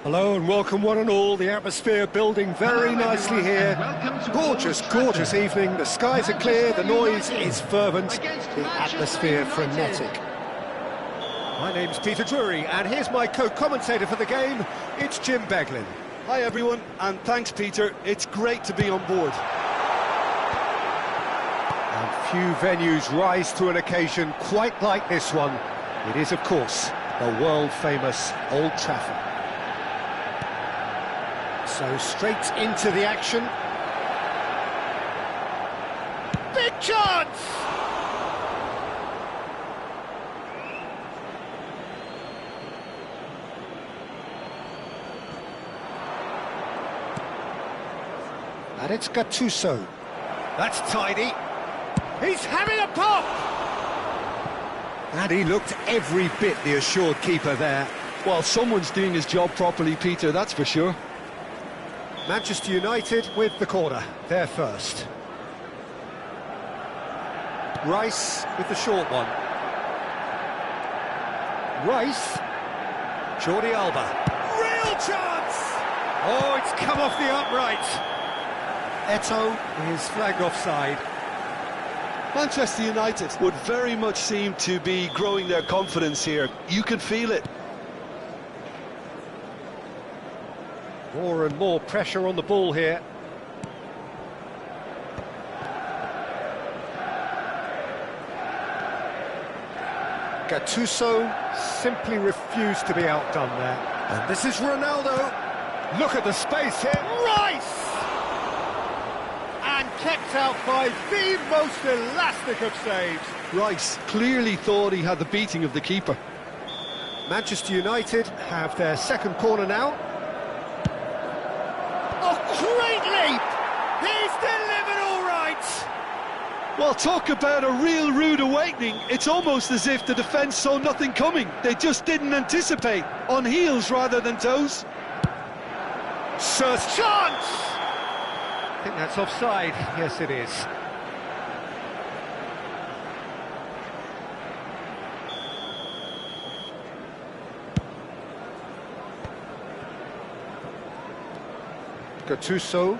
Hello and welcome one and all. The atmosphere building very nicely here. Gorgeous, gorgeous evening. The skies are clear, the noise is fervent, the atmosphere frenetic. My name's Peter Drury and here's my co-commentator for the game. It's Jim Beglin. Hi everyone, and thanks Peter. It's great to be on board. And few venues rise to an occasion quite like this one. It is, of course, the world-famous Old Trafford. So straight into the action. Big chance! And it's Gattuso. That's tidy. He's having a pop! And he looked every bit the assured keeper there. Well, someone's doing his job properly, Peter, that's for sure. Manchester United with the corner, they're first. Rice with the short one. Rice. Jordi Alba. Real chance! Oh, it's come off the upright. Eto'o is flagged offside. Manchester United would very much seem to be growing their confidence here. You can feel it. More and more pressure on the ball here. Gattuso simply refused to be outdone there. And this is Ronaldo. Look at the space here. Rice! And kept out by the most elastic of saves. Rice clearly thought he had the beating of the keeper. Manchester United have their second corner now. Oh, great leap! He's delivered all right! Well, talk about a real rude awakening. It's almost as if the defence saw nothing coming. They just didn't anticipate. On heels rather than toes. First chance! I think that's offside. Yes, it is. Gattuso.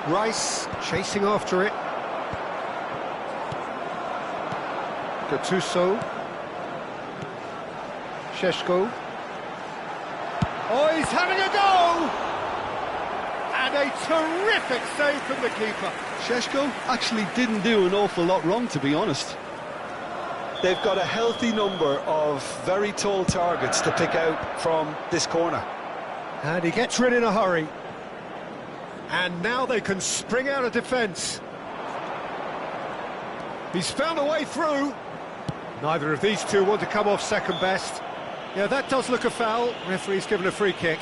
Rice chasing after it. Gattuso. Šeško. Oh, he's having a go! And a terrific save from the keeper. Šeško actually didn't do an awful lot wrong, to be honest. They've got a healthy number of very tall targets to pick out from this corner. And he gets rid in a hurry. And now they can spring out of defence. He's found a way through. Neither of these two want to come off second best. Yeah, that does look a foul. Referee's given a free kick.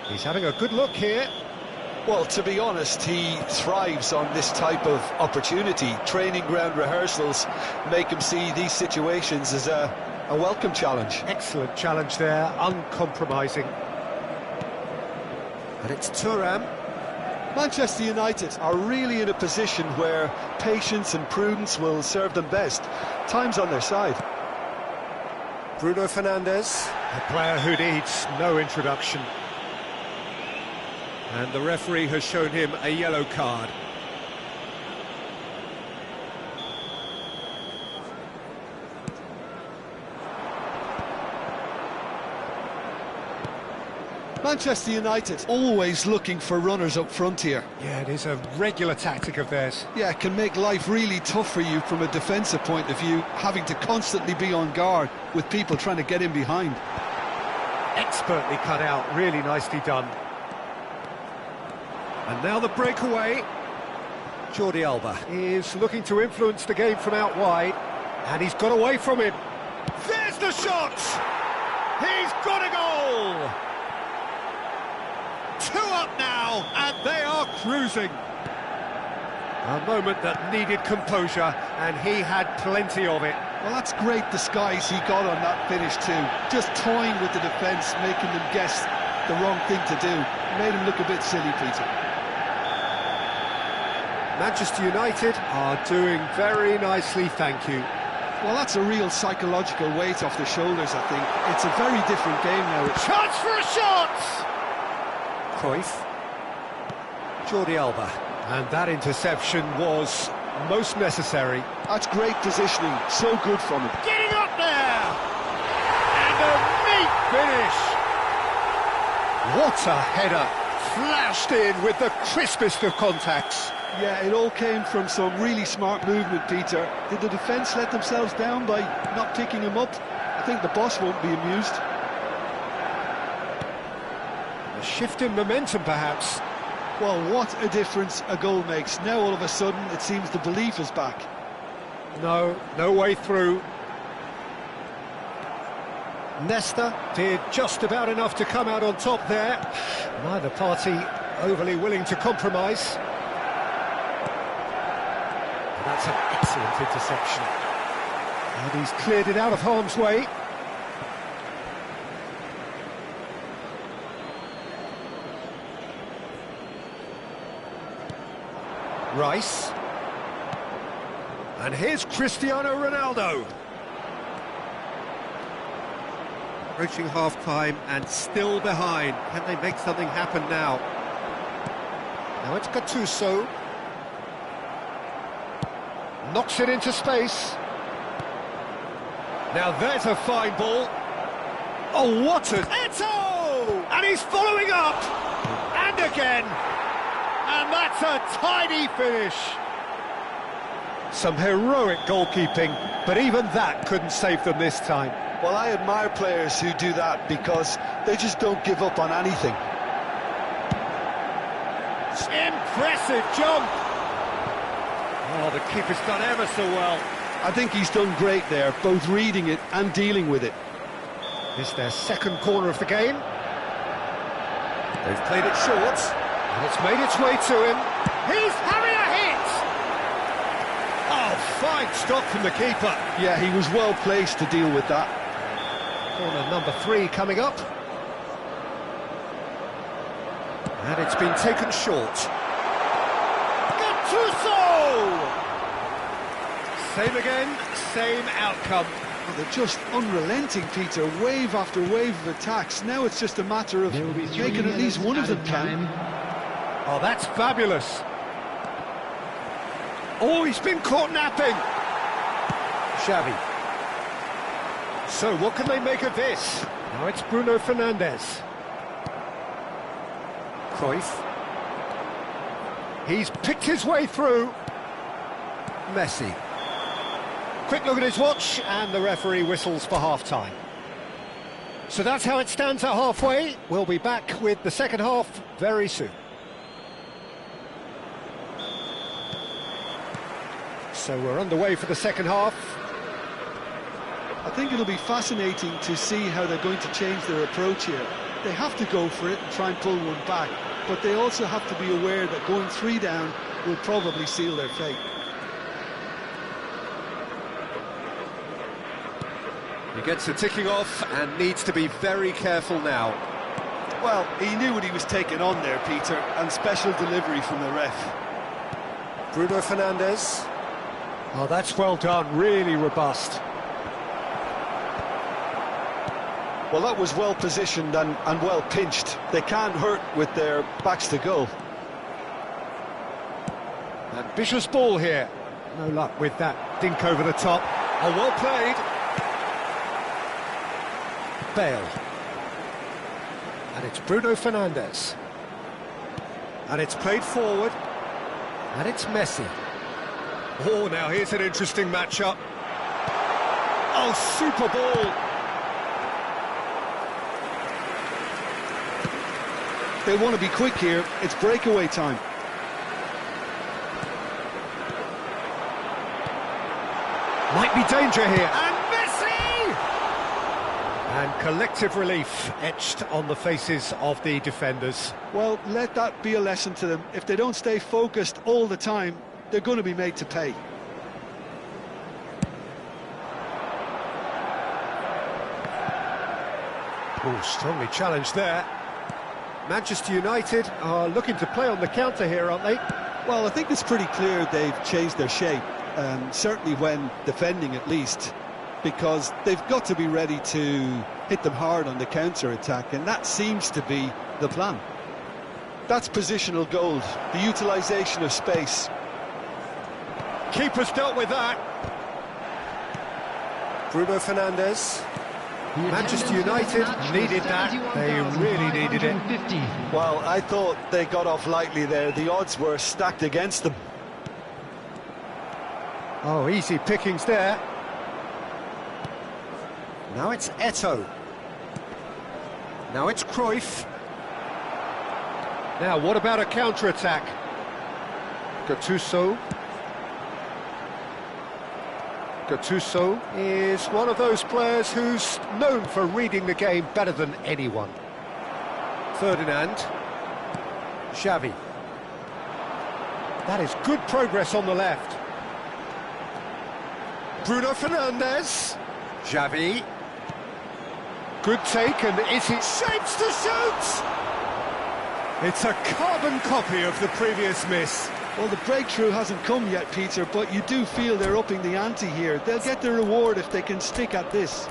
He's having a good look here. Well, to be honest, he thrives on this type of opportunity. Training ground rehearsals make him see these situations as a welcome challenge. Excellent challenge there, uncompromising. And it's Thuram. Manchester United are really in a position where patience and prudence will serve them best. Time's on their side. Bruno Fernandes, a player who needs no introduction. And the referee has shown him a yellow card. Manchester United always looking for runners up front here. Yeah, it is a regular tactic of theirs. Yeah, it can make life really tough for you from a defensive point of view, having to constantly be on guard with people trying to get in behind. Expertly cut out, really nicely done. And now the breakaway. Jordi Alba is looking to influence the game from out wide. And he's got away from him. There's the shot! He's got a goal! 2 up now, and they are cruising. A moment that needed composure, and he had plenty of it. Well, that's great disguise he got on that finish too. Just toying with the defence, making them guess the wrong thing to do. Made him look a bit silly, Peter. Manchester United are doing very nicely, thank you. Well, that's a real psychological weight off the shoulders, I think. It's a very different game now. Chance for a shot! Cruyff. Jordi Alba. And that interception was most necessary. That's great positioning, so good from him. Getting up there! And a neat finish! What a header! Flashed in with the crispest of contacts. Yeah, it all came from some really smart movement, Peter. Did the defence let themselves down by not picking him up? I think the boss won't be amused. A shift in momentum, perhaps. Well, what a difference a goal makes. Now, all of a sudden, it seems the belief is back. No way through. Nesta did just about enough to come out on top there. Neither party overly willing to compromise. That's an excellent interception. And he's cleared it out of harm's way. Rice. And here's Cristiano Ronaldo. Approaching half-time and still behind. Can they make something happen now? Now it's Gattuso. Knocks it into space. Now there's a fine ball. Oh, what a... Eto'o! And he's following up! And again! And that's a tidy finish! Some heroic goalkeeping, but even that couldn't save them this time. Well, I admire players who do that because they just don't give up on anything. Impressive jump! Oh, the keeper's done ever so well. I think he's done great there, both reading it and dealing with it. It's their second corner of the game. They've played it short, and it's made its way to him. He's having a hit! Oh, fine stop from the keeper. Yeah, he was well placed to deal with that. Corner number 3 coming up. And it's been taken short. Gattuso! Same again, same outcome. Well, they're just unrelenting, Peter. Wave after wave of attacks. Now it's just a matter of making at least one of them count. Oh, that's fabulous. Oh, he's been caught napping. Xavi. So, what can they make of this? Now it's Bruno Fernandes. Cruyff. He's picked his way through. Messi. Quick look at his watch, and the referee whistles for half-time. So that's how it stands at halfway. We'll be back with the second half very soon. So we're underway for the second half. I think it'll be fascinating to see how they're going to change their approach here. They have to go for it and try and pull one back, but they also have to be aware that going 3 down will probably seal their fate. He gets the ticking off and needs to be very careful now. Well, he knew what he was taking on there, Peter, and special delivery from the ref. Bruno Fernandes. Oh, that's well done, really robust. Well, that was well positioned and well pinched. They can't hurt with their backs to goal. Ambitious ball here. No luck with that dink over the top. Oh, well played. Bale. And it's Bruno Fernandes. And it's played forward. And it's Messi. Oh, now here's an interesting matchup. Oh, super ball. They want to be quick here. It's breakaway time. Might be danger here. And Messi! And collective relief etched on the faces of the defenders. Well, let that be a lesson to them. If they don't stay focused all the time, they're going to be made to pay. Oh, strongly challenged there. Manchester United are looking to play on the counter here, aren't they? Well, I think it's pretty clear they've changed their shape, certainly when defending at least, because they've got to be ready to hit them hard on the counter-attack, and that seems to be the plan. That's positional gold, the utilisation of space. Keeper's dealt with that. Bruno Fernandes. Manchester United needed that. They really needed it. Well, I thought they got off lightly there. The odds were stacked against them. Oh, easy pickings there. Now it's Eto'o. Now it's Cruyff. Now, what about a counter-attack? Gattuso. Gattuso is one of those players who's known for reading the game better than anyone. Ferdinand. Xavi. That is good progress on the left. Bruno Fernandes. Xavi. Good take, and is he shapes to shoot? It's a carbon copy of the previous miss. Well, the breakthrough hasn't come yet, Peter, but you do feel they're upping the ante here. They'll get the reward if they can stick at this.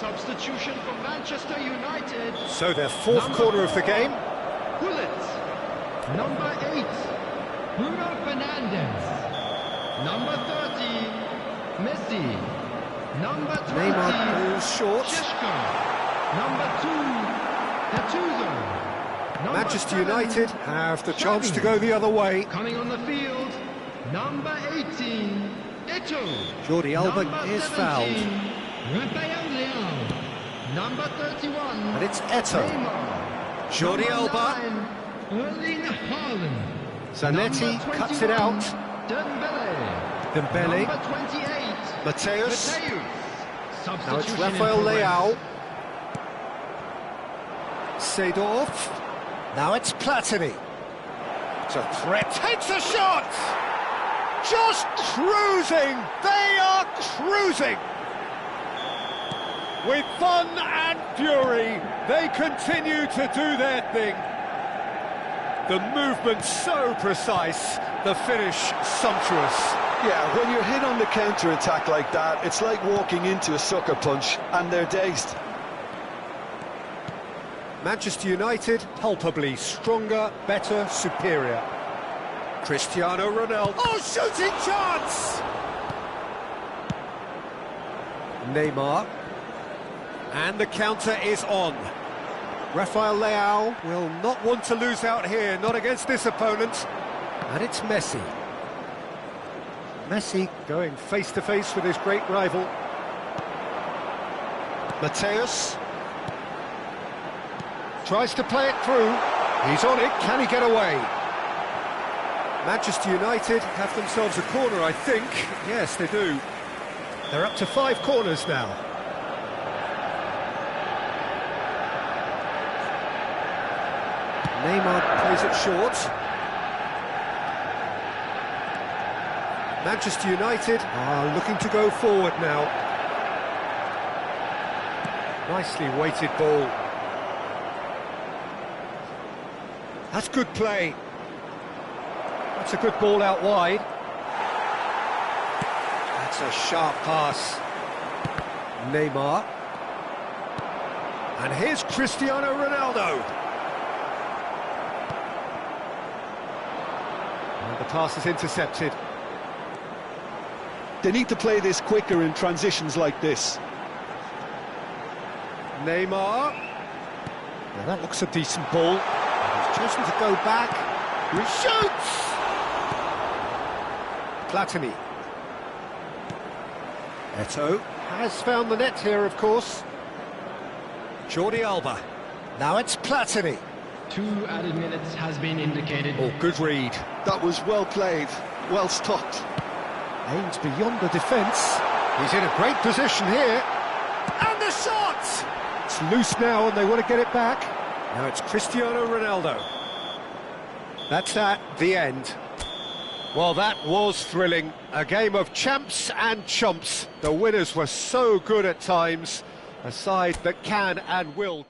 Substitution for Manchester United. So their fourth quarter of the game. Gullit. Number 8, Bruno Fernandes. Number 30, Messi. Number 20, Neymar goes short. Sheshko. Number 2, Gattuso. Manchester United have the chance to go the other way. Coming on the field, number 18, Eto'o. Jordi Alba Number is 17, fouled. Rafael Leao. Number 31, And it's Eto'o. Neymar. Jordi Number Alba. 9, Erling Haaland. Zanetti Number cuts it 21, out. Dembele. Dembele. Number 28, Mateus. Mateus. Now it's Substitution in Rafael progress. Leao. Seedorf. Now it's Platini. It's a threat. Takes a shot! Just cruising! They are cruising! With fun and fury, they continue to do their thing. The movement so precise, the finish sumptuous. Yeah, when you're hit on the counter-attack like that, it's like walking into a sucker punch, and they're dazed. Manchester United, palpably stronger, better, superior. Cristiano Ronaldo. Oh, shooting chance! Neymar. And the counter is on. Rafael Leao will not want to lose out here, not against this opponent. And it's Messi. Messi going face-to-face with his great rival. Mateus. Tries to play it through. He's on it. Can he get away? Manchester United have themselves a corner, I think. Yes, they do. They're up to 5 corners now. Neymar plays it short. Manchester United are looking to go forward now. Nicely weighted ball. That's good play. That's a good ball out wide. That's a sharp pass. Neymar. And here's Cristiano Ronaldo. And the pass is intercepted. They need to play this quicker in transitions like this. Neymar. Now that looks a decent ball. He's chosen to go back. He shoots! Platini. Eto'o has found the net here, of course. Jordi Alba. Now it's Platini. 2 added minutes has been indicated. Oh, good read. That was well played, well stopped. Aims beyond the defence. He's in a great position here. And the shot! It's loose now and they want to get it back. Now it's Cristiano Ronaldo. That's the end. Well, that was thrilling. A game of champs and chumps. The winners were so good at times. A side that can and will...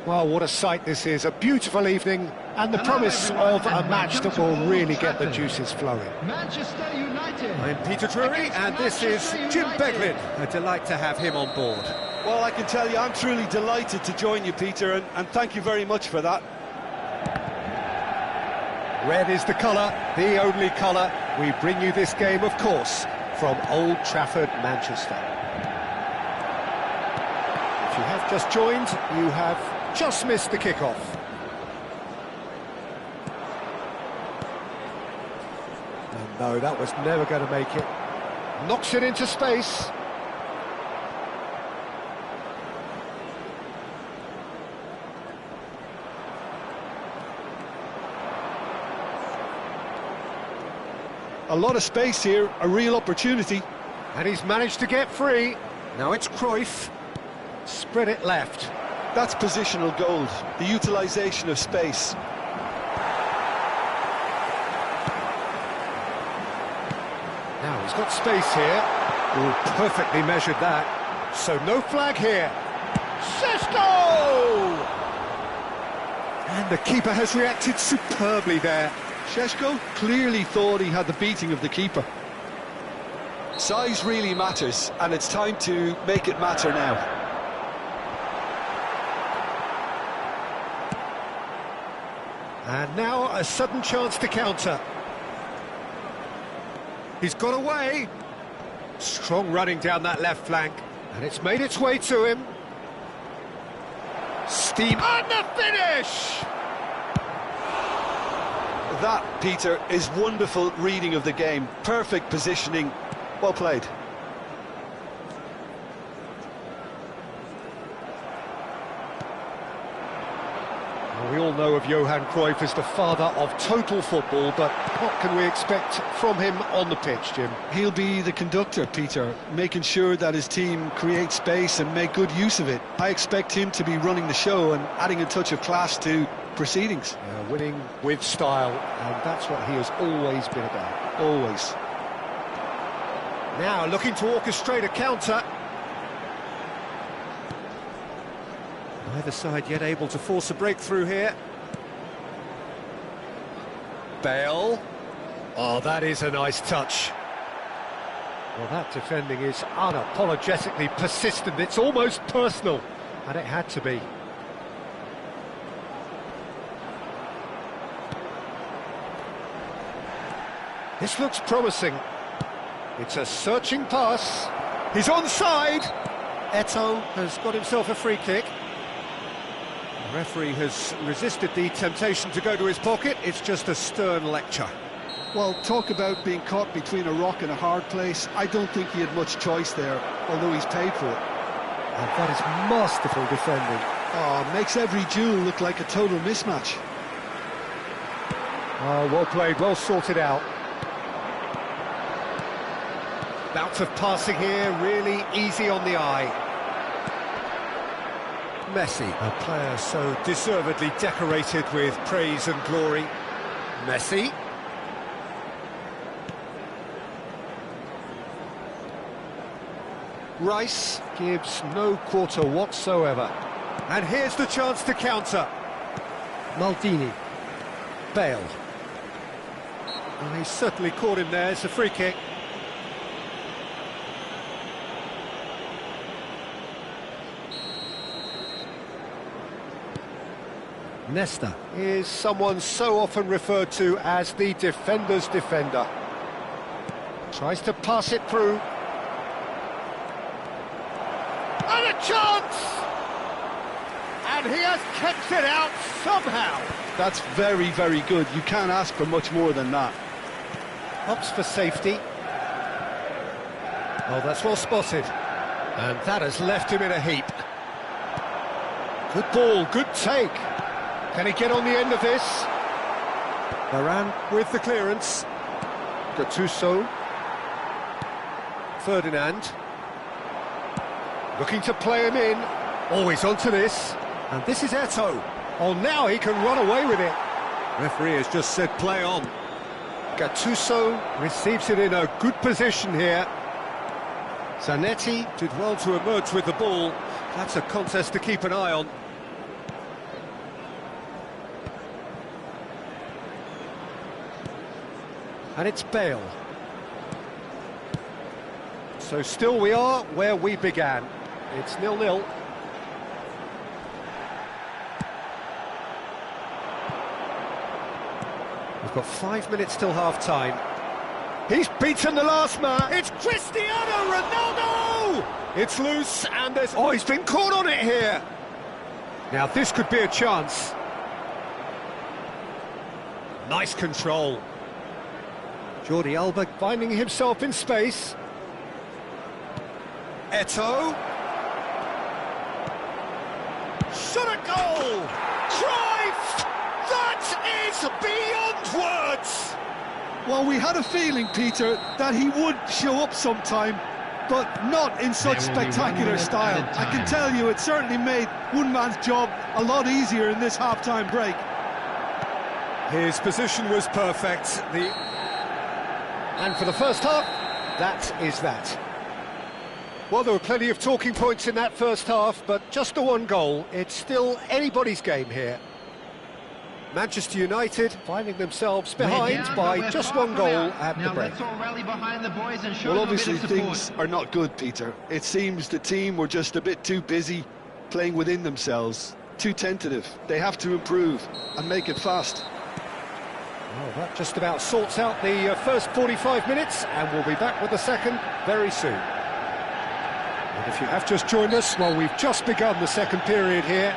Well, what a sight this is, a beautiful evening, and the promise of a match that will really get the juices flowing. Manchester United. I'm Peter Drury, and this is Jim Beglin. A delight to have him on board. Well, I can tell you, I'm truly delighted to join you, Peter, and thank you very much for that. Red is the colour, the only colour. We bring you this game, of course, from Old Trafford, Manchester. If you have just joined, you have just missed the kickoff. And no, that was never going to make it. Knocks it into space. A lot of space here, a real opportunity. And he's managed to get free. Now it's Cruyff. Spread it left. That's positional gold, the utilisation of space. Now he's got space here. Oh, perfectly measured that. So no flag here. Šeško! And the keeper has reacted superbly there. Šeško clearly thought he had the beating of the keeper. Size really matters, and it's time to make it matter now. And now a sudden chance to counter. He's got away. Strong running down that left flank. And it's made its way to him. Steam and the finish! That, Peter, is wonderful reading of the game. Perfect positioning. Well played. Well, we all know of Johan Cruyff as the father of total football, but what can we expect from him on the pitch, Jim? He'll be the conductor, Peter, making sure that his team create space and make good use of it. I expect him to be running the show and adding a touch of class to proceedings. Winning with style, and that's what he has always been about. Always. Now looking to orchestrate a counter. Neither side yet able to force a breakthrough here. Bale. Oh, that is a nice touch. Well, that defending is unapologetically persistent. It's almost personal, and it had to be. This looks promising. It's a searching pass. He's onside. Eto'o has got himself a free kick. The referee has resisted the temptation to go to his pocket. It's just a stern lecture. Well, talk about being caught between a rock and a hard place. I don't think he had much choice there, although he's paid for it. And that is masterful defending. Oh, makes every duel look like a total mismatch. Oh, well played, well sorted out. Bout of passing here, really easy on the eye. Messi, a player so deservedly decorated with praise and glory. Messi. Rice gives no quarter whatsoever. And here's the chance to counter. Maldini. Bale. Well, he's certainly caught him there, it's a free kick. Nesta is someone so often referred to as the defender's defender. Tries to pass it through. And a chance! And he has kept it out somehow. That's very, very good. You can't ask for much more than that. Opts for safety. Oh, that's well spotted. And that has left him in a heap. Good ball, good take. Can he get on the end of this? Varane with the clearance. Gattuso. Ferdinand. Looking to play him in. Always onto this. And this is Eto'o. Oh, now he can run away with it. Referee has just said play on. Gattuso receives it in a good position here. Zanetti did well to emerge with the ball. That's a contest to keep an eye on. And it's Bale. So still we are where we began. It's 0-0. We've got 5 minutes till half-time. He's beaten the last man. It's Cristiano Ronaldo! It's loose and there's... Oh, he's been caught on it here. Now this could be a chance. Nice control. Jordi Alba finding himself in space. Eto'o. Shot a goal! Cruyff! That is beyond words! Well, we had a feeling, Peter, that he would show up sometime, but not in such spectacular style. I can tell you it certainly made one man's job a lot easier in this half-time break. His position was perfect. And for the first half, that is that. Well, there were plenty of talking points in that first half, but just the one goal. It's still anybody's game here. Manchester United finding themselves behind by just one goal at the break. Let's all rally behind the boys and show Well, them a bit obviously of support. things are not good, Peter. It seems the team were just a bit too busy playing within themselves, too tentative. They have to improve and make it fast. Well, that just about sorts out the first 45 minutes, and we'll be back with the second very soon. And if you have just joined us, well, we've just begun the second period here.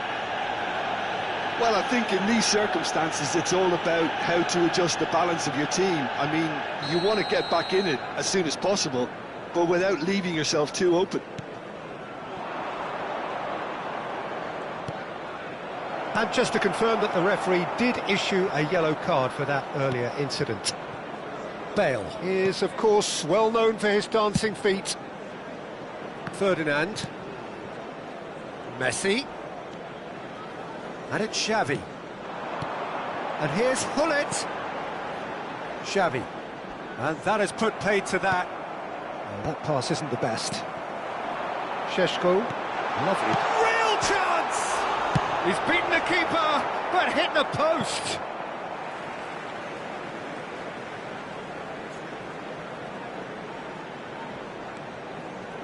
Well, I think in these circumstances, it's all about how to adjust the balance of your team. I mean, you want to get back in it as soon as possible, but without leaving yourself too open. And just to confirm that the referee did issue a yellow card for that earlier incident. Bale is, of course, well known for his dancing feet. Ferdinand. Messi. And it's Xavi. And here's Hullet. Xavi. And that has put paid to that. Oh, that pass isn't the best. Šeško. Lovely. Real chance! He's beaten the keeper, but hit the post.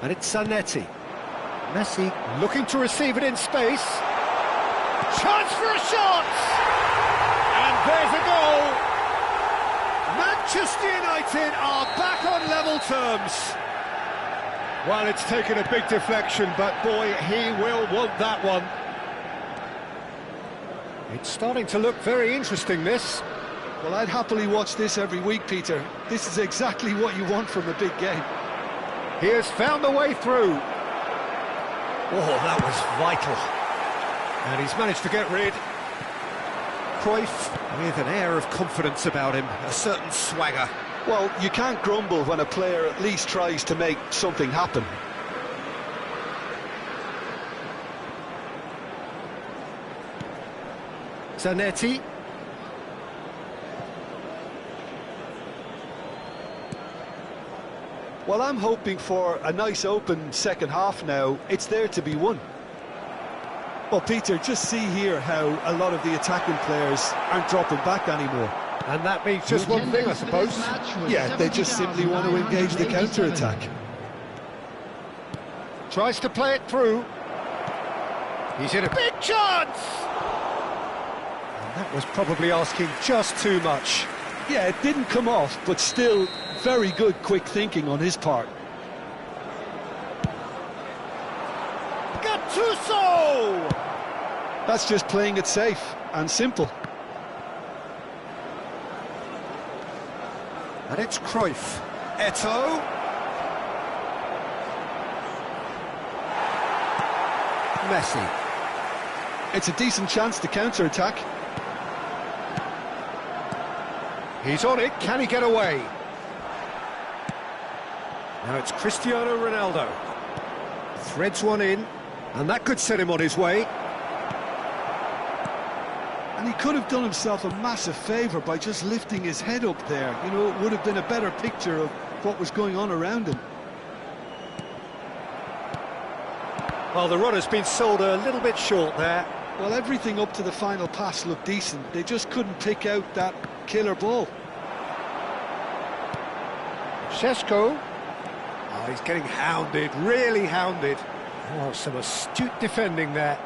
And it's Zanetti. Messi looking to receive it in space. Chance for a shot! And there's a goal! Manchester United are back on level terms. Well, it's taken a big deflection, but boy, he will want that one. It's starting to look very interesting, this. Well, I'd happily watch this every week, Peter. This is exactly what you want from a big game. He has found the way through. Oh, that was vital. And he's managed to get rid. Cruyff with an air of confidence about him, a certain swagger. Well, you can't grumble when a player at least tries to make something happen. Zanetti. Well, I'm hoping for a nice open second half now. It's there to be won. Well, Peter, just see here how a lot of the attacking players aren't dropping back anymore. And that means just one thing, I suppose. Yeah, they just simply want to engage the counter-attack. Tries to play it through. He's in a big chance! And that was probably asking just too much. Yeah, it didn't come off, but still very good quick thinking on his part. Gattuso! That's just playing it safe and simple. And it's Cruyff. Eto'o. Messi. It's a decent chance to counter-attack. He's on it, can he get away? Now it's Cristiano Ronaldo. Threads one in, and that could set him on his way. And he could have done himself a massive favour by just lifting his head up there. You know, it would have been a better picture of what was going on around him. Well, the runner's been sold a little bit short there. Well, everything up to the final pass looked decent. They just couldn't pick out that killer ball. Šeško. Oh, he's getting hounded, really hounded. Oh, some astute defending there.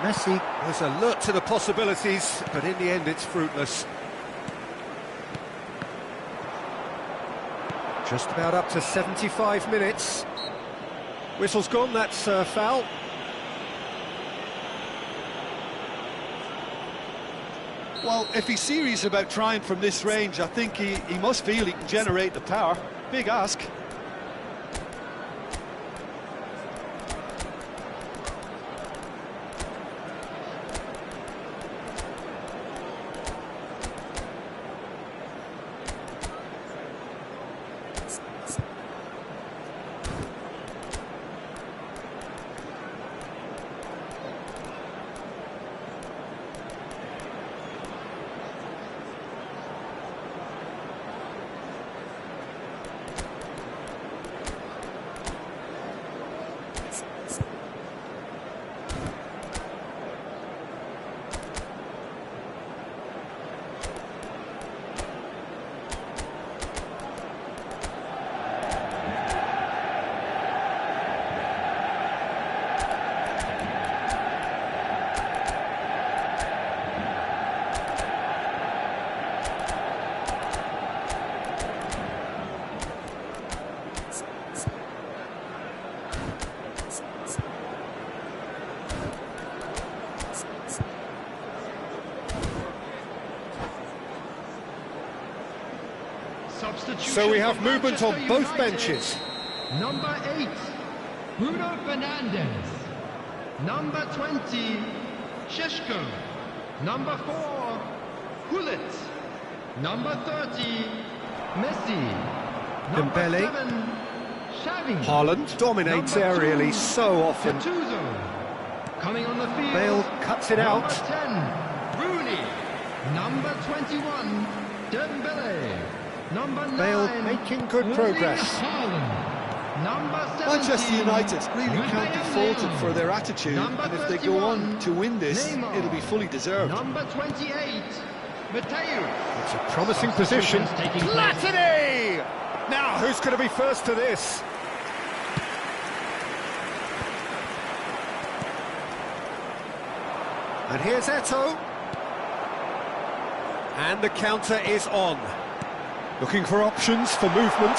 Messi was alert to the possibilities, but in the end it's fruitless. Just about up to 75 minutes. Whistle's gone, that's foul. Well, if he's serious about trying from this range, I think he must feel he can generate the power. Big ask. substitution. So we have for movement on Manchester both United. benches. Number 8, Bruno Fernandes. Number 20, Sheshko. Number 4, Gullit. Number 30, Messi. Number Dembele. 7, Xavi. Haaland dominates Number aerially 2, so often. Gattuso. Coming on the field, Bale cuts it out. Number 10, Rooney. Number 21, Dembele. Number 9, Bale making good progress. Haaland. Number 17, Manchester United really can't be faulted for their attitude, Number and if they go on 31, to win this, Neymar. it'll be fully deserved. Number 28, Mateo. It's a promising position. Substitutions taking place. Platini! Now, who's going to be first to this? And here's Eto'o. And the counter is on. Looking for options for movement.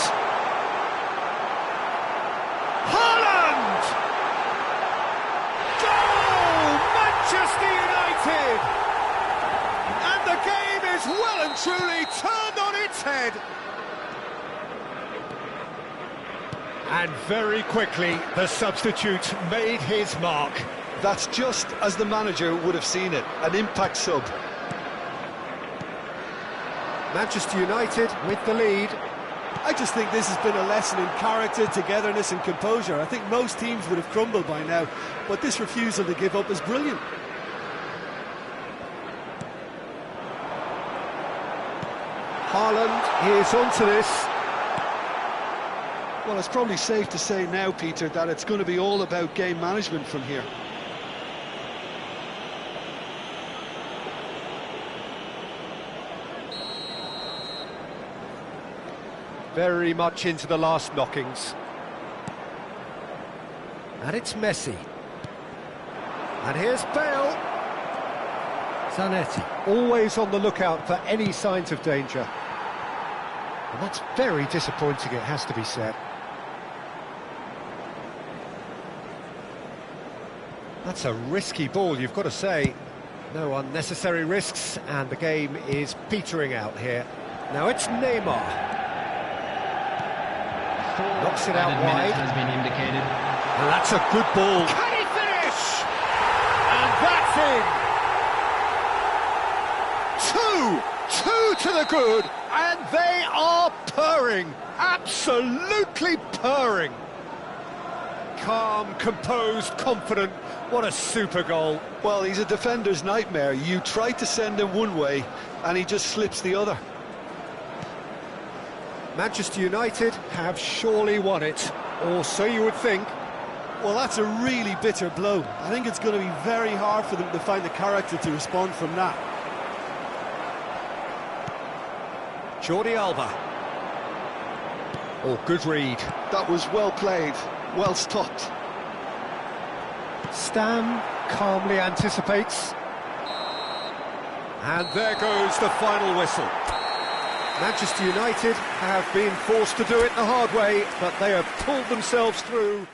Haaland! Goal! Manchester United! And the game is well and truly turned on its head. And very quickly, the substitute made his mark. That's just as the manager would have seen it, an impact sub. Manchester United with the lead. I just think this has been a lesson in character, togetherness and composure. I think most teams would have crumbled by now, but this refusal to give up is brilliant. Haaland is onto this. Well, it's probably safe to say now, Peter, that it's going to be all about game management from here. Very much into the last knockings. And it's Messi. And here's Bale. Zanetti, always on the lookout for any signs of danger. And that's very disappointing, it has to be said. That's a risky ball, you've got to say. No unnecessary risks, and the game is petering out here. Now it's Neymar. Knocks it out wide. Has been indicated. And that's a good ball. Can he finish? And that's in. Two to the good, and they are purring. Absolutely purring. Calm, composed, confident. What a super goal. Well, he's a defender's nightmare. You try to send him one way, and he just slips the other. Manchester United have surely won it, or so you would think. Well, that's a really bitter blow. I think it's going to be very hard for them to find the character to respond from that. Jordi Alba. Oh, good read. That was well played, well stopped. Stam calmly anticipates. And there goes the final whistle. Manchester United have been forced to do it the hard way, but they have pulled themselves through.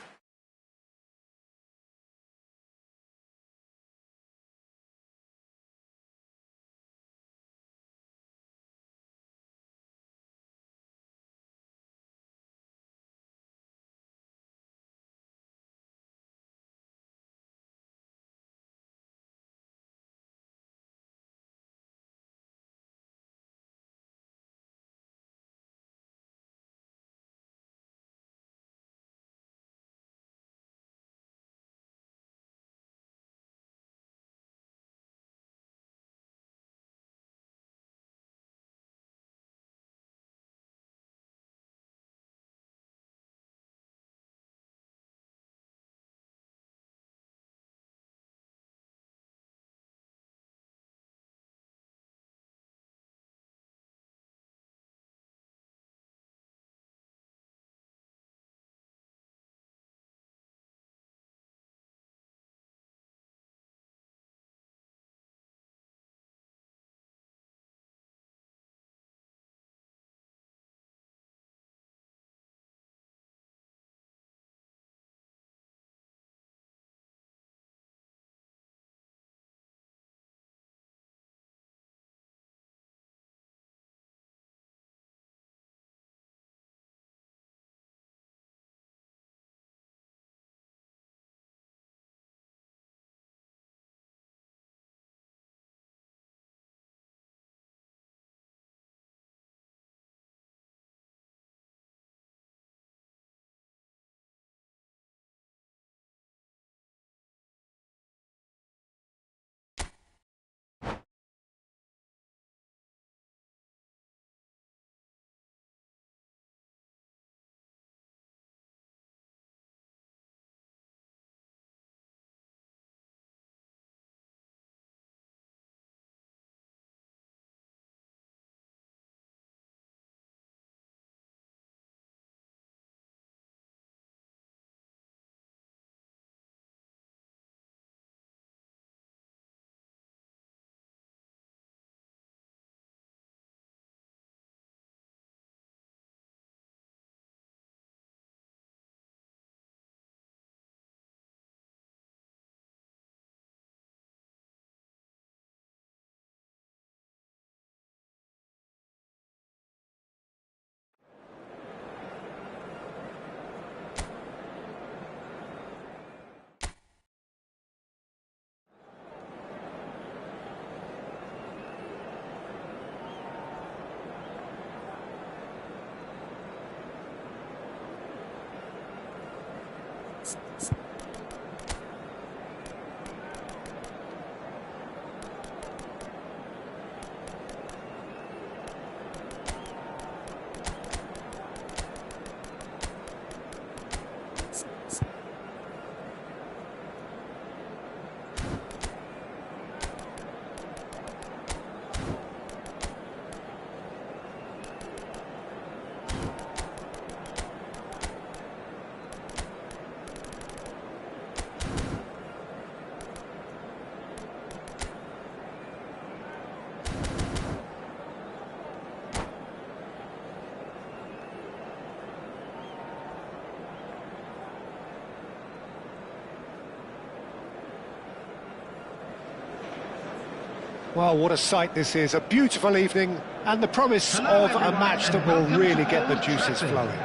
Well, what a sight this is, a beautiful evening, and the promise of a match that will really get the juices flowing.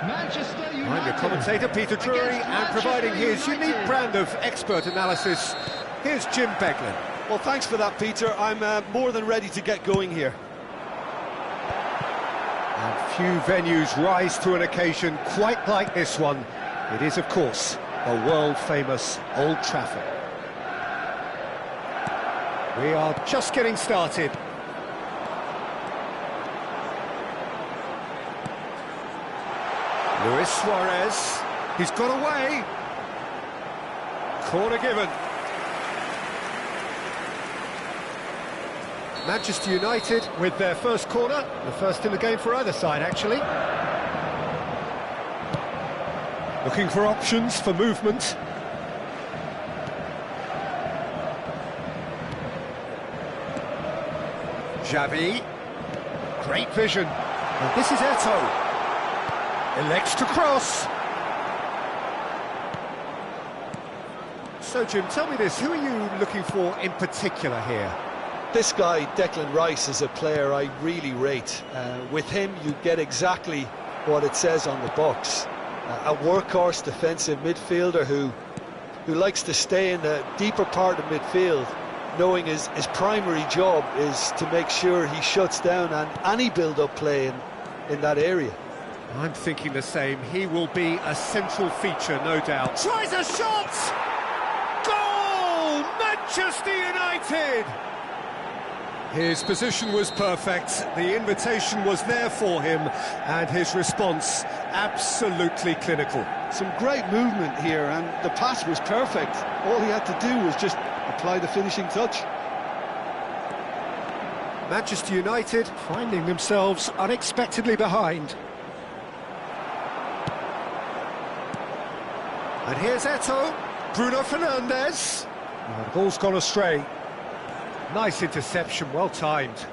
I'm your commentator, Peter Drury, and providing his unique brand of expert analysis, here's Jim Beglin. Well, thanks for that, Peter. I'm more than ready to get going here. And few venues rise to an occasion quite like this one. It is, of course, the world-famous Old Trafford. We are just getting started. Luis Suarez, he's got away. Corner given. Manchester United with their first corner, the first in the game for either side, actually. Looking for options for movement. Xavi, great vision. And this is Eto'o. Elects to cross. So, Jim, tell me this, who are you looking for in particular here? This guy, Declan Rice, is a player I really rate. With him, you get exactly what it says on the box. A workhorse defensive midfielder who likes to stay in the deeper part of midfield, knowing his primary job is to make sure he shuts down any build-up play in that area. I'm thinking the same. He will be a central feature, no doubt. Tries a shot! Goal! Manchester United! His position was perfect, the invitation was there for him, and his response absolutely clinical. Some great movement here, and the pass was perfect. All he had to do was just apply the finishing touch. Manchester United finding themselves unexpectedly behind. And here's Eto'o, Bruno Fernandes. Oh, the ball's gone astray. Nice interception, well timed.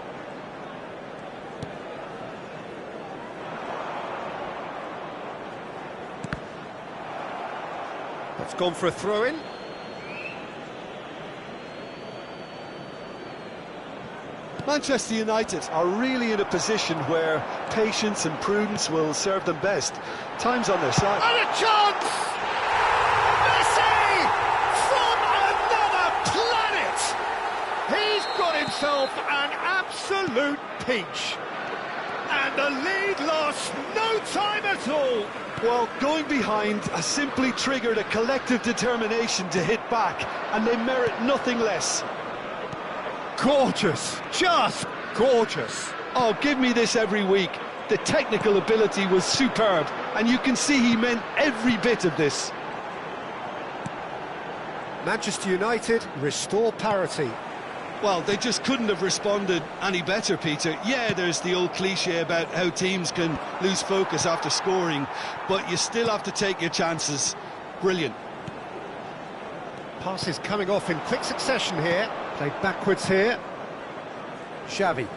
That's gone for a throw-in. Manchester United are really in a position where patience and prudence will serve them best. Time's on their side. And a chance! Messi! From another planet! He's got himself an absolute peach. And the lead lost no time at all. Well, going behind has simply triggered a collective determination to hit back, and they merit nothing less. Gorgeous, just gorgeous. Oh, give me this every week. The technical ability was superb, and you can see he meant every bit of this. Manchester United restore parity. Well, they just couldn't have responded any better, Peter. Yeah, there's the old cliche about how teams can lose focus after scoring, but you still have to take your chances. Brilliant. Passes coming off in quick succession here. Played backwards here. Xavi.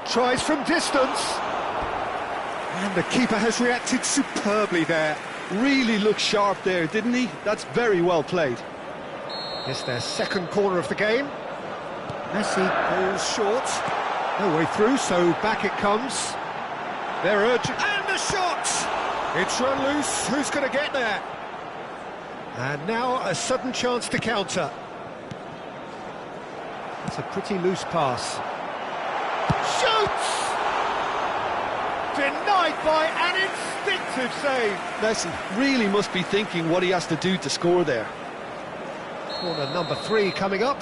Tries from distance. And the keeper has reacted superbly there. Really looked sharp there, didn't he? That's very well played. It's their second corner of the game. Messi falls short. No way through, so back it comes. They're urgent. And the shot! It's run loose. Who's going to get there? And now a sudden chance to counter. It's a pretty loose pass. Shoots! Denied by an instinctive save. Messi really must be thinking what he has to do to score there. Corner number 3 coming up.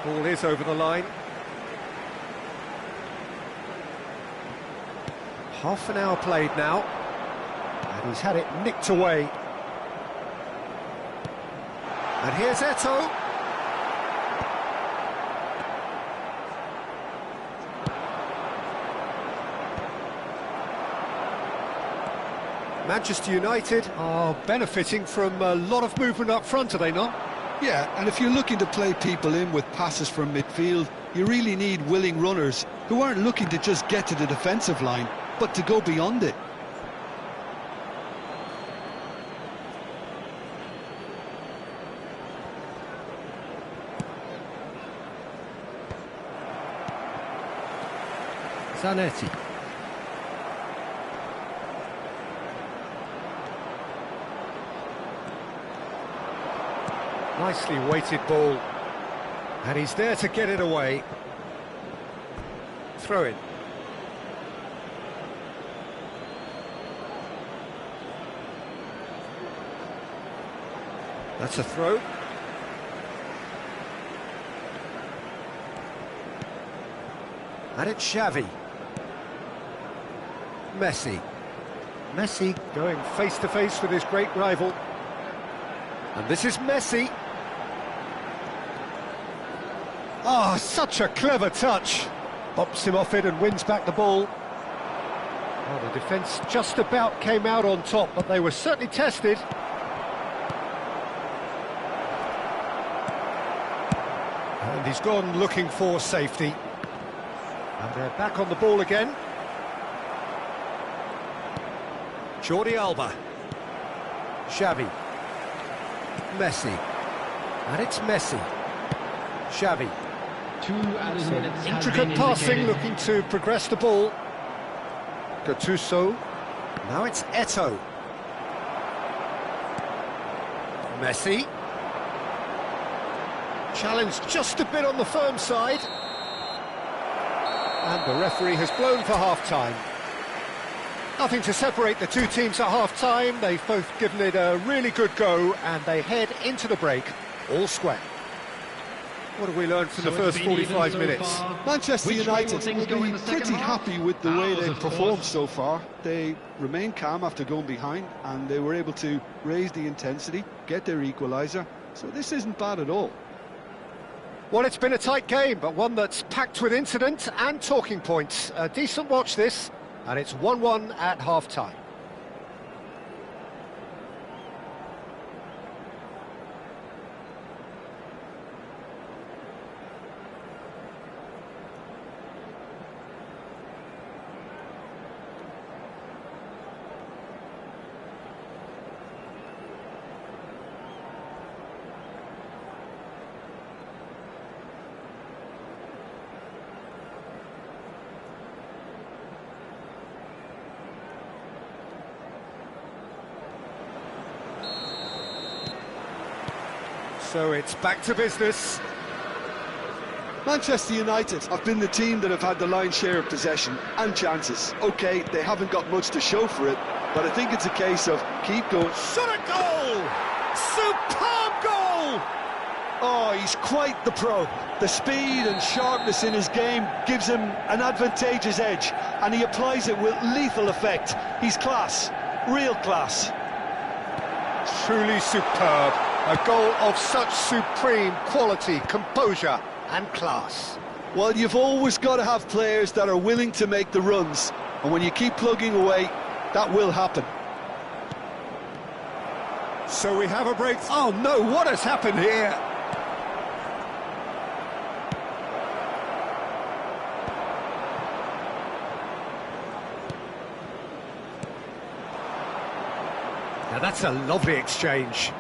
Ball is over the line. Half an hour played now, and he's had it nicked away. And here's Eto'o. Manchester United are benefiting from a lot of movement up front, are they not? Yeah, and if you're looking to play people in with passes from midfield, you really need willing runners who aren't looking to just get to the defensive line, but to go beyond it. Zanetti. Nicely weighted ball. And he's there to get it away. Throw in. That's a throw. And it's Xavi. Messi. Messi going face-to-face with his great rival. And this is Messi. Oh, such a clever touch. Bumps him off it and wins back the ball. Well, the defence just about came out on top, but they were certainly tested. And he's gone looking for safety. And they're back on the ball again. Jordi Alba. Xavi. Messi. And it's Messi. Xavi. 2 added minutes. Intricate passing, looking to progress the ball. Gattuso. Now it's Eto'o. Messi. Challenged just a bit on the firm side. And the referee has blown for half-time. Nothing to separate the two teams at half-time. They've both given it a really good go, and they head into the break all square. What have we learned from the first 45 minutes? Manchester United will be pretty happy with the way they've performed so far. They remained calm after going behind, and they were able to raise the intensity, get their equaliser. So this isn't bad at all. Well, it's been a tight game, but one that's packed with incident and talking points. A decent watch this, and it's 1-1 at half-time. So it's back to business. Manchester United have been the team that have had the lion's share of possession and chances. OK, they haven't got much to show for it, but I think it's a case of keep going. Shot a goal! Superb goal! Oh, he's quite the pro. The speed and sharpness in his game gives him an advantageous edge, and he applies it with lethal effect. He's class, real class. Truly superb. A goal of such supreme quality, composure and class. Well, you've always got to have players that are willing to make the runs, and when you keep plugging away, that will happen. So we have a break. Oh no, what has happened here? Now that's a lovely exchange.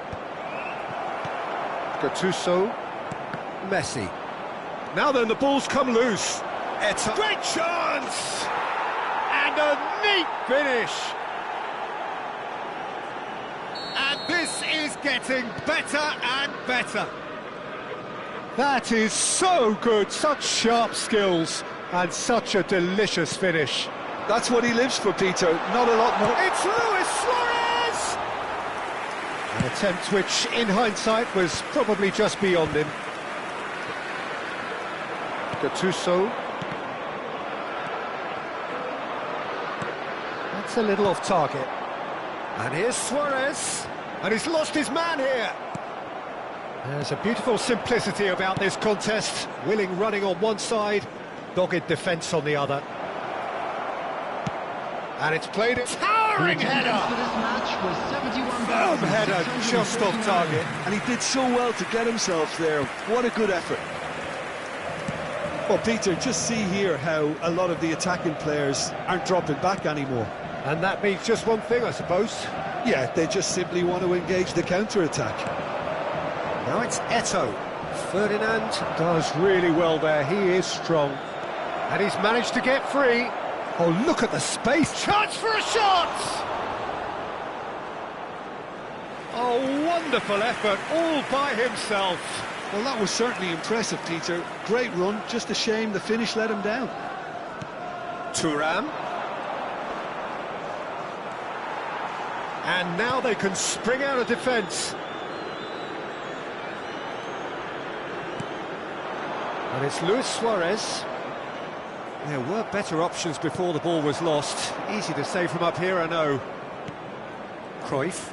Gattuso. Messi. Now then, the ball's come loose. It's a great chance! And a neat finish! And this is getting better and better. That is so good, such sharp skills, and such a delicious finish. That's what he lives for, Peter, not a lot more. It's Luis Suarez! An attempt which, in hindsight, was probably just beyond him. Gattuso. That's a little off target. And here's Suarez. And he's lost his man here. There's a beautiful simplicity about this contest. Willing running on one side, dogged defence on the other. And it's played a towering header! For this match was Firm header, just off target. And he did so well to get himself there. What a good effort. Well, Peter, just see here how a lot of the attacking players aren't dropping back anymore. And that means just one thing, I suppose. Yeah, they just simply want to engage the counter-attack. Now it's Eto'o. Ferdinand does really well there, he is strong. And he's managed to get free. Oh, look at the space. Chance for a shot! Oh, wonderful effort, all by himself. Well, that was certainly impressive, Peter. Great run, just a shame the finish let him down. Thuram. And now they can spring out of defence. And it's Luis Suarez. There were better options before the ball was lost. Easy to say from up here, I know. Cruyff.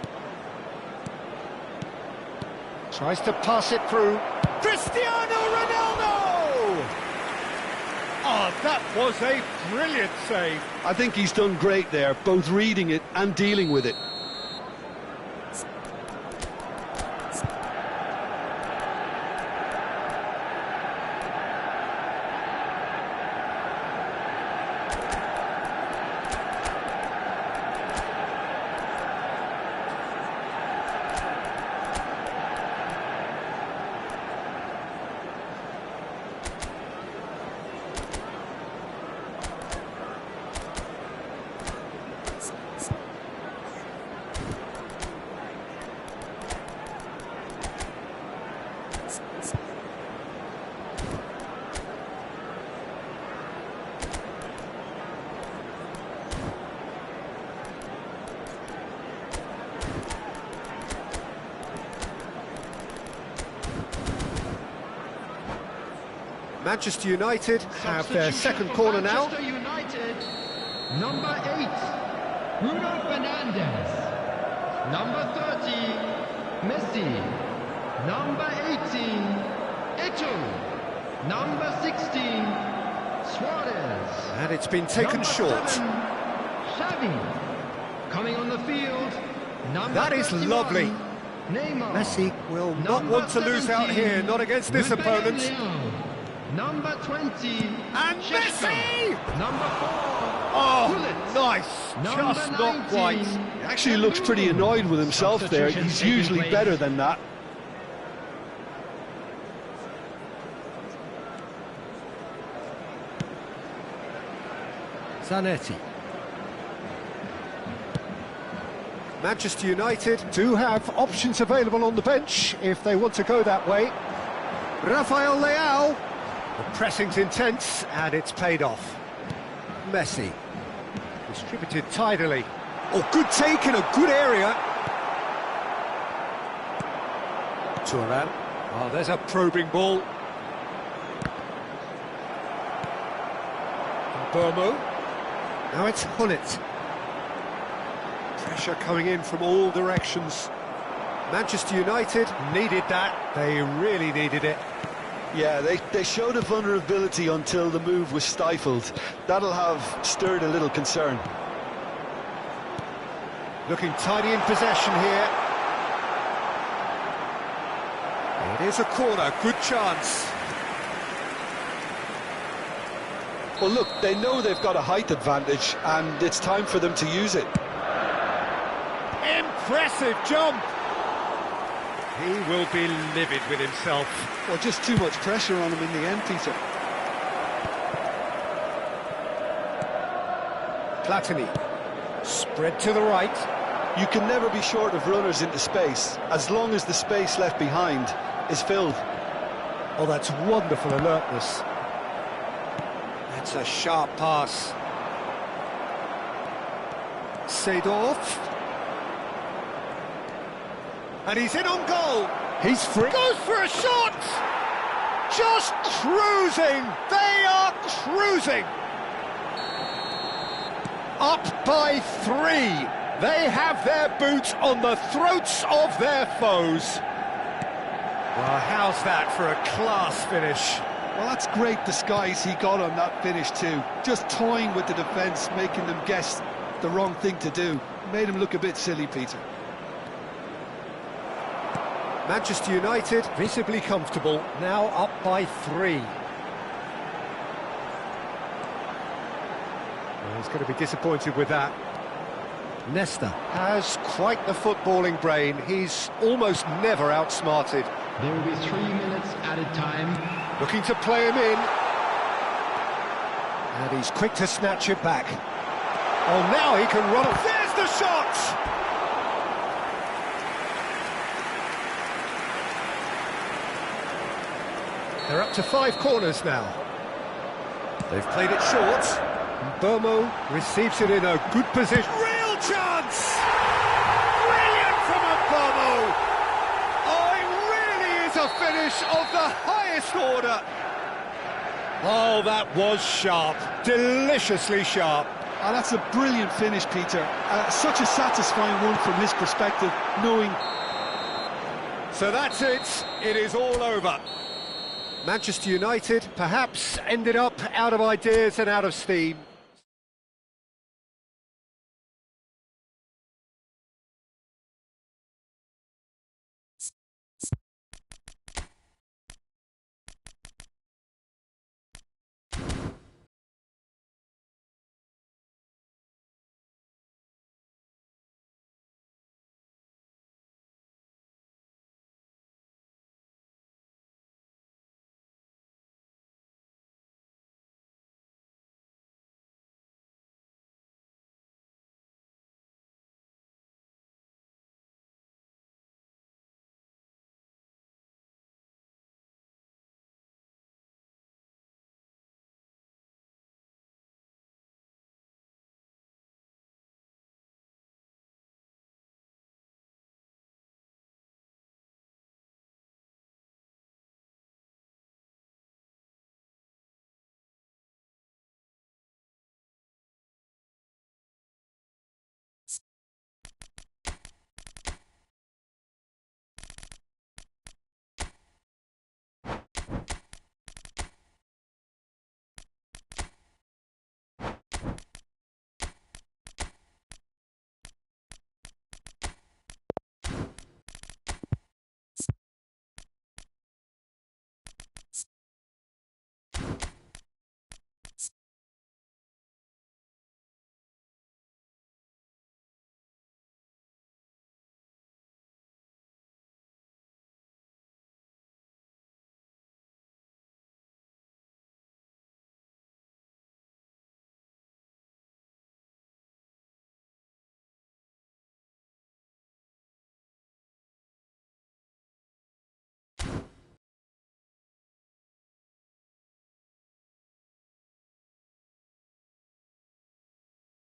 Tries to pass it through. Cristiano Ronaldo! Oh, that was a brilliant save. I think he's done great there, both reading it and dealing with it. Manchester United have their second corner now. Manchester United, number 8, Bruno Fernandes. Number 30, Messi. Number 18, Eto'o. Number 16, Suarez. And it's been taken Number short. 7, Xavi. Coming on the field, number That is 31, lovely. Neymar. Messi will not Number want to lose out 17, here, not against this Ruben opponent. Leão. Number 20, And Sheshko. Messi! Number 4, Oh, Gullit. nice, Number just 19, not quite. He actually looks pretty annoyed with himself there. He's usually better than that. Zanetti. Manchester United do have options available on the bench if they want to go that way. Rafael Leão. The pressing's intense and it's paid off. Messi. Distributed tidily. Oh, good take in a good area. Thuram. Oh, there's a probing ball. Burmo. Now it's Gullit. Pressure coming in from all directions. Manchester United needed that. They really needed it. Yeah, they showed a vulnerability until the move was stifled. That'll have stirred a little concern. Looking tidy in possession here. It is a corner, good chance. Well, look, they know they've got a height advantage, and it's time for them to use it. Impressive jump. He will be livid with himself. Well, just too much pressure on him in the end, Peter. Platini. Spread to the right. You can never be short of runners into space, as long as the space left behind is filled. Oh, that's wonderful alertness. That's a sharp pass. Seedorf. And he's in on goal. He's free. Goes for a shot. Just cruising. They are cruising. Up by 3. They have their boots on the throats of their foes. Well, how's that for a class finish? Well, that's great disguise he got on that finish too. Just toying with the defence, making them guess the wrong thing to do. Made him look a bit silly, Peter. Manchester United visibly comfortable, now up by 3. Well, he's going to be disappointed with that. Nesta has quite the footballing brain. He's almost never outsmarted. There will be 3 minutes added time. Looking to play him in. And he's quick to snatch it back. Oh, now he can run it. There's the shot! They're up to 5 corners now. They've played it short. Bomo receives it in a good position. Real chance! Brilliant from Bomo! Oh, it really is a finish of the highest order. Oh, that was sharp. Deliciously sharp. And that's a brilliant finish, Peter. Such a satisfying one from his perspective, knowing... So that's it. It is all over. Manchester United perhaps ended up out of ideas and out of steam.